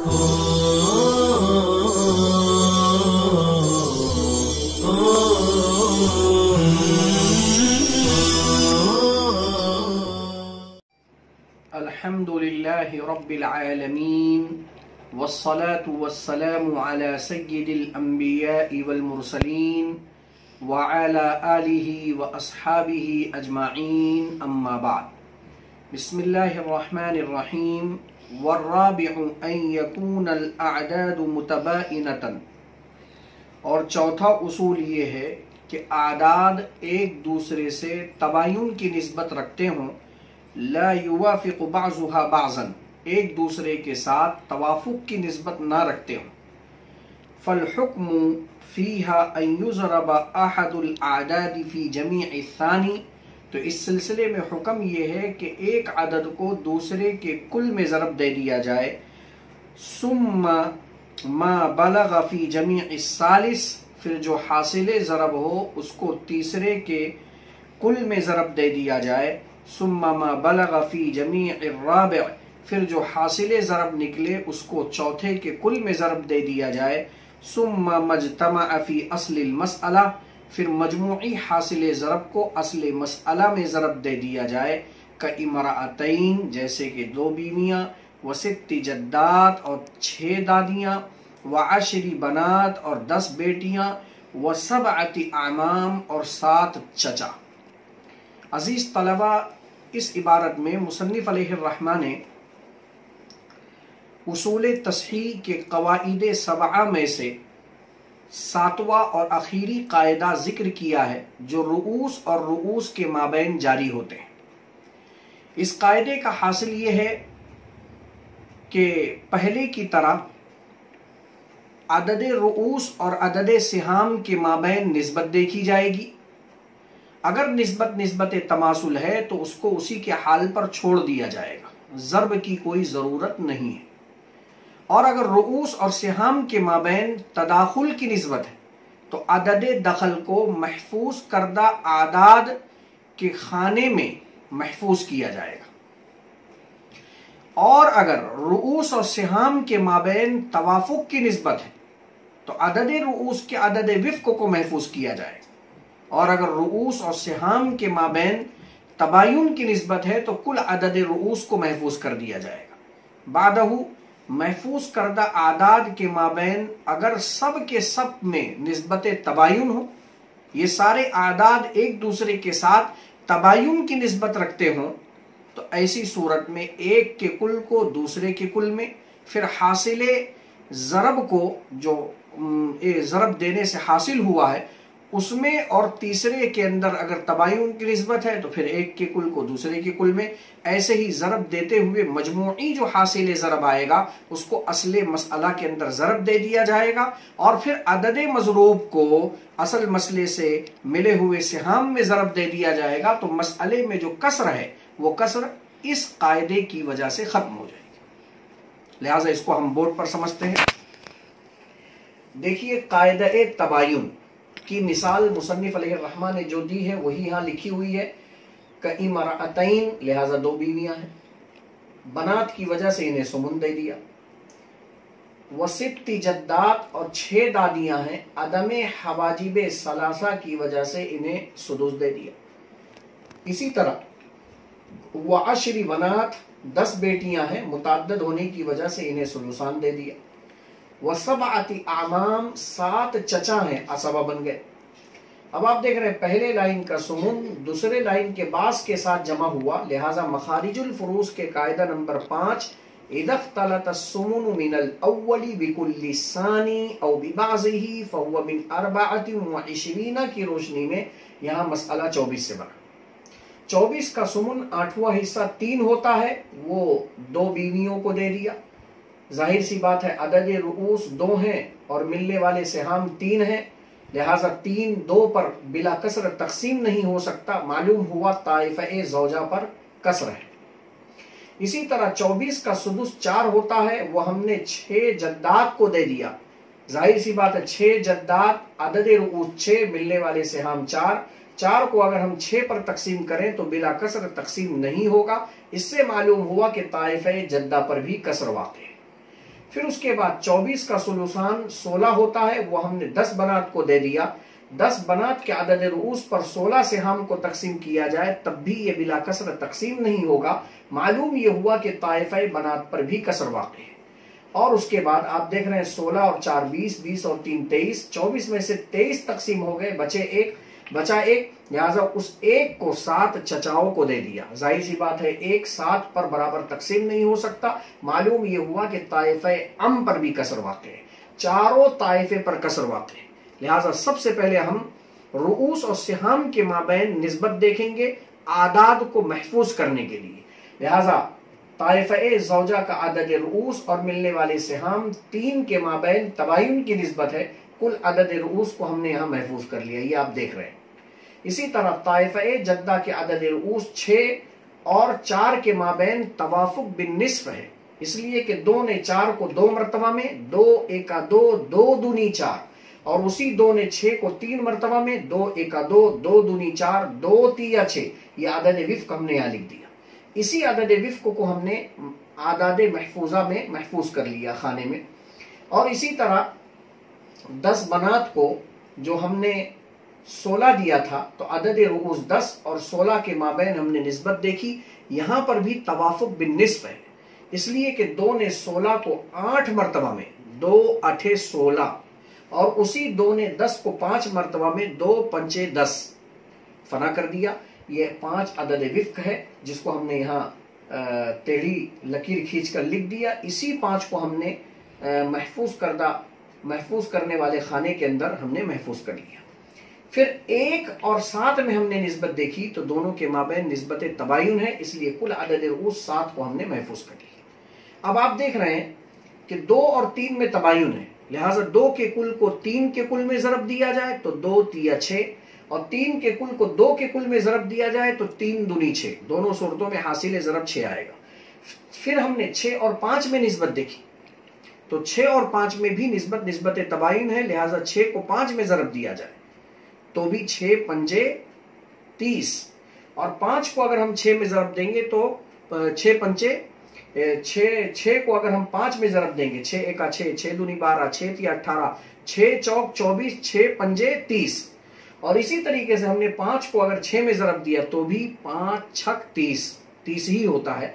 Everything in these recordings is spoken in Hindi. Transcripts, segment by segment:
अल्हम्दुलिल्लाहि रब्बिल आलमीन वस्सलातु वस्सलामु अला सय्यिदिल अंबिया'i वल मुरसलीन व अला आलिहि व अस्हाबिहि अजमाइन अम्मा बाद। बिस्मिल्लाहिर रहमानिर रहीम। वर्राबिउ अन यकूनल अअदादु मुतबाइनतन। और चौथा उसूल ये है कि आदाद एक दूसरे से तबायुन की निस्बत रखते हों, ला युवाफिकु बाज़ुहा बाज़न, एक दूसरे के साथ तवाफुक की निस्बत ना रखते हों। फल हुक्मु फीहा अन युज़रबा अहदुल आदादि फी जमीइ सानी। तो इस सिलसिले में हुक्म ये है कि एक अदद को दूसरे के कुल में ज़रब दे दिया जाए। सुम्मा मा बलग फी जमीइ सालिस, फिर जो हासिले ज़रब हो उसको तीसरे के कुल में ज़रब दे दिया जाए। सुम्मा मा बलग फी जमीइ राबि, फिर जो हासिले ज़रब निकले उसको चौथे के कुल में ज़रब दे दिया जाए। सुम्मा मजतमा फी अस्लिल मसअला, फिर मजमूई हासिले ज़रब को असले मसअला में ज़रब दे दिया जाए। का इमराअतैन, जैसे कि दो बीवियाँ, व सित्ती जद्दात और 6 दादियाँ, व अशरी बनात और 10 बेटियाँ, व सबअति आमाम और 7 चचा। अजीज तलबा, इस इबारत में मुसन्निफ अलैहिर्रहमा ने उसूल तस्हीह के क़वाइद सबआ में से 7वां और आखिरी कायदा जिक्र किया है, जो रुऊस और रुऊस के माबैन जारी होते हैं। इस कायदे का हासिल ये है कि पहले की तरह अदद रुऊस और अदद सिहाम के माबैन निस्बत देखी जाएगी। अगर निस्बत तमासुल है तो उसको उसी के हाल पर छोड़ दिया जाएगा, ज़र्ब की कोई ज़रूरत नहीं है। और अगर रुऊस और सिहाम के माबैन तदाखुल की निस्बत है तो अदद दखल को महफूज करदा आदाद के खाने में महफूज किया जाएगा। और अगर रुऊस और सिहाम के माबैन तवाफुक की निस्बत है तो अदद रुऊस के अदद विफ़्क को महफूज किया जाएगा। और अगर रुऊस और सिहाम के माबैन तबायुन की निस्बत है तो कुल अदद रुऊस को महफूज कर दिया जाएगा। बादहू महफूज करदा आदाद के माबैन अगर सब के सब में निस्बत तबायुन हो, ये सारे आदाद एक दूसरे के साथ तबायुन की निस्बत रखते हों, तो ऐसी सूरत में एक के कुल को दूसरे के कुल में, फिर हासिले ज़रब को जो ज़रब देने से हासिल हुआ है उसमें, और तीसरे के अंदर अगर तबायुन की निस्बत है तो फिर एक के कुल को दूसरे के कुल में, ऐसे ही ज़रब देते हुए मजमूई जो हासिल ज़रब आएगा उसको असले मसअला के अंदर ज़रब दे दिया जाएगा। और फिर अदद मज़रूब को असल मसले से मिले हुए सिहाम में ज़रब दे दिया जाएगा। तो मसअले में जो कसर है वो कसर इस कायदे की वजह से ख़त्म हो जाएगी। लिहाजा इसको हम बोर्ड पर समझते हैं। देखिए, कायदा तबायुन की मिसाल मुसन्निफ अलैहिर्रहमा ने जो दी है वही यहाँ लिखी हुई है। कइमराअतैन, लिहाजा 2 बीवियां हैं, बनात की वजह से इन्हें सुमुन दे दिया। वसित्ती जद्दात, और 6 दादियां हैं, अदमे हवाजिबे सलासा की वजह से इन्हें सुदुस दे दिया। इसी तरह व अशरी बनात, 10 बेटियां हैं, मुतअद्दिद होने की वजह से इन्हें सुलुसान दे दिया। व सबअति आमाम, 7 चचा हैं, असबा बन गए। अब आप देख रहे हैं पहले लाइन का सुमुन दूसरे लाइन के बास के साथ जमा हुआ, लिहाजा मखारिजुल फुरूज के कायदा नंबर 5, इदख्तलत अस्सुमुन मिनल अव्वली बिकुल्लि सानी औ बिबाज़िही फहुवा मिन 24 की रोशनी में यहाँ मसअला 24 से बना। 24 का सुमुन 8वां हिस्सा 3 होता है, वो 2 बीवियों को दे दिया। जाहिर सी बात है अदद रुऊस 2 हैं और मिलने वाले सिहाम 3 हैं, लिहाजा 3 2 पर बिला कसर तकसीम नहीं हो सकता। मालूम हुआ ताइफ़े ज़ौजा पर कसर है। इसी तरह 24 का सुदुस 4 होता है, वो हमने 6 जद्दात को दे दिया। जाहिर सी बात है 6 जद्दात, अदद रुऊस 6, मिलने वाले सिहाम 4। 4 को अगर हम 6 पर तकसीम करें तो बिला कसर तकसीम नहीं होगा। इससे मालूम हुआ कि ताइफ़े जद्दा पर भी कसर वाक़ है। फिर उसके बाद 24 का सुलूसान 16 होता है, वो हमने 10 बनात को दे दिया। 10 बनात के अदद रूस पर 16 सिहाम को तकसीम किया जाए तब भी ये बिला कसर तकसीम नहीं होगा। मालूम ये हुआ कि ताइफे बनात पर भी कसर वाक़ है। और उसके बाद आप देख रहे हैं 16 और 4 20, 20 और 3 23, 24 में से 23 तकसीम हो गए, बचा एक, लिहाजा उस एक को 7 चचाओं को दे दिया। जाहिर सी बात है 1 7 पर बराबर तकसीम नहीं हो सकता। मालूम ये हुआ कि ताइफे अम पर भी कसर वाक़ है, चारों ताइफे पर कसर वाक़ है। लिहाजा सबसे पहले हम रूस और सिहाम के माबैन निस्बत देखेंगे आदाद को महफूज करने के लिए। लिहाजा ताइफे ज़ौजा का अदद रूस और मिलने वाले सिहाम 3 के माबैन तबायुन की निस्बत है। कुल अदद रूस को हमने यहाँ महफूज कर लिया, ये आप देख रहे हैं। इसी तरह ताइफे जद्दा के अदद रूस 6 और 4 के माबैन तवाफुक बिन निस्फ है, इसलिए कि 2 ने 4 को 2 मरतबा में, 2 एका 2, 2 दूनी 4, और उसी 2 ने 6 को 3 मरतबा में, 2 एका 2, 2 दूनी 4, 2 तिया 6। ये अदद विफ्क हमने यहाँ लिख दिया। इसी अदद विफ्क को हमने आदाद महफूजा में महफूज कर लिया खाने में। और इसी तरह 10 बनात को जो हमने 16 दिया था तो अदद रूस 10 और 16 के माबैन हमने निस्बत देखी। यहां पर भी तवाफुक बिन निस्फ है, इसलिए कि 2 ने 16 को 8 मरतबा में, 2 8 16, और उसी 2 ने 10 को 5 मरतबा में, 2 पंचे 10 फना कर दिया। ये 5 अदद विफ्क है जिसको हमने यहाँ टेढ़ी लकीर खींचकर लिख दिया। इसी 5 को हमने महफूज करने वाले खाने के अंदर हमने महफूज कर लिया। फिर 1 और 7 में हमने निस्बत देखी तो दोनों के माबैन निस्बत तबायुन है, इसलिए कुल अदद रूस 7 को हमने महफूज कर लिया। अब आप देख रहे हैं कि 2 और 3 में तबायुन है, लिहाजा 2 के कुल को 3 के कुल में ज़रब दिया जाए तो 2 तिया 6, और 3 के कुल को 2 के कुल में ज़रब दिया जाए तो 3 दूनी 6। दोनों सूरतों में हासिल ज़रब 6 आएगा। फिर हमने 6 और 5 में निस्बत देखी तो 6 और 5 में भी निस्बत तबायुन है, लिहाजा 6 को 5 में ज़रब दिया जाए तो भी 6 पंजे 30, और 5 को अगर हम 6 में ज़रब देंगे तो 6 पंचे 6 को अगर हम 5 में ज़रब देंगे, 6 एका 6, 6 दूनी 12, 6 तिया 18, 6 चौक 24, 6 पंजे 30। और इसी तरीके से हमने 5 को अगर 6 में ज़रब दिया तो भी 5 छक 30 ही होता है।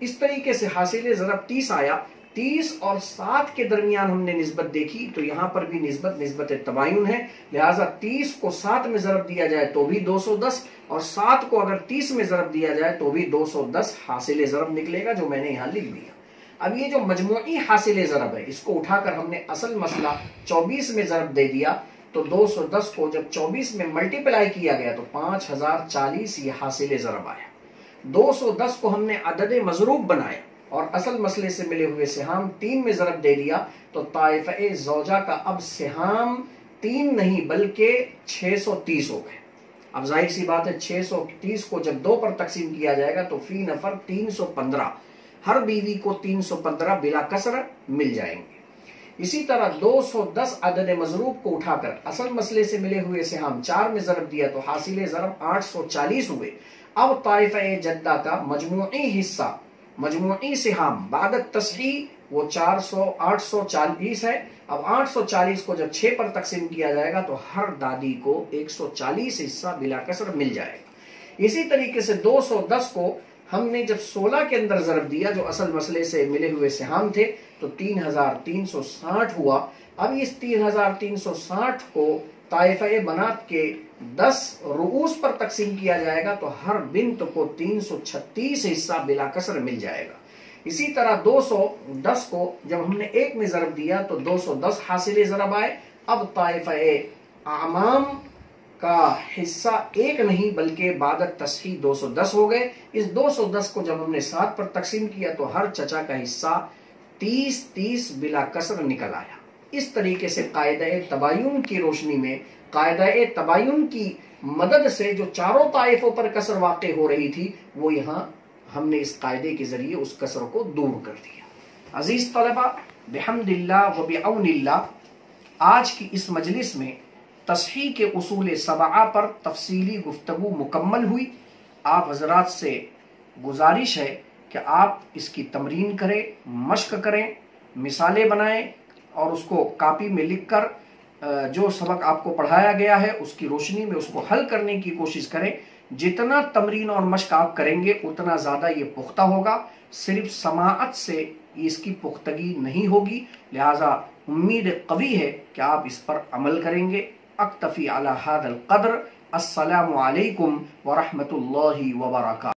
इस तरीके से हासिल ज़रब 30 आया। 30 और 7 के दरमियान हमने निस्बत देखी तो यहां पर भी निस्बत तबायुन है, लिहाजा 30 को 7 में ज़रब दिया जाए तो भी 210, और 7 को अगर 30 में ज़रब दिया जाए तो भी 210 हासिल ज़रब निकलेगा, जो मैंने यहां लिख दिया। अब ये जो मजमूई हासिल ज़रब है इसको उठाकर हमने असल मसला 24 में ज़रब दे दिया तो 210 को जब 24 में मल्टीप्लाई किया गया तो 5040 ये हासिल ज़रब आया। 210 को हमने अदद मजरूब बनाया और असल मसले से मिले हुए सिहाम 3 में ज़रब दे दिया तो ताइफे ज़ौजा का अब सिहाम 3 नहीं बल्कि 630 हो गए। अब जाहिर सी बात है 630 को जब 2 पर तकसीम किया जाएगा तो फी नफर 315, हर बीवी को 315 बिला कसर मिल जाएंगे। इसी तरह 210 अदद मजरूब को उठाकर असल मसले से मिले हुए सिहाम 4 में ज़रब दिया तो हासिल ज़रब 840 हुए। अब ताइफे जद्दा का मजमूई सिहाम बाद तस्हीह वो 840 है। अब 840 को जब 6 पर तकसीम किया जाएगा तो हर दादी को 140 हिस्सा बिला कसर मिल जाएगा। इसी तरीके से 210 को हमने जब 16 के अंदर ज़रब दिया जो असल मसले से मिले हुए सिहाम थे तो 3360 हुआ। अब इस 3360 को ताइफे बनात के 10 रूस पर तकसीम किया जाएगा तो हर बिन्त को 336 हिस्सा बिला कसर मिल जाएगा। इसी तरह 210 को जब हमने 1 में ज़रब दिया तो 210 हासिल ज़रब आए। अब ताइफे आमाम का हिस्सा 1 नहीं बल्कि बादत तस्हीह 210 हो गए। इस 210 को जब हमने 7 पर तकसीम किया तो हर चचा का हिस्सा 30 बिला कसर निकल आया। इस तरीके से कायदे तबायुन की रोशनी में, कायदे तबायुन की मदद से जो चारों ताइफों पर कसर वाक़े हो रही थी वो यहाँ हमने इस कायदे के जरिए उस कसर को दूर कर दिया। अजीज तलबा, बिहम्दिल्लाह व बिअौनिल्लाह आज की इस मजलिस में तस्हीह के उसूल सबआ पर तफसीली गुफ्तगू मुकम्मल हुई। आप हजरात से गुजारिश है कि आप इसकी तमरीन करें, मश्क करें मिसालें बनाएं और उसको कापी में लिखकर जो सबक आपको पढ़ाया गया है उसकी रोशनी में उसको हल करने की कोशिश करें। जितना तमरीन और मश्क आप करेंगे उतना ज़्यादा ये पुख्ता होगा। सिर्फ समाअत से इसकी पुख्तगी नहीं होगी। लिहाजा उम्मीद कवी है कि आप इस पर अमल करेंगे। अक्तफ़ी अला हादल क़द्र। अस्सलामु अलैकुम व रहमतुल्लाहि व बरकातुहू।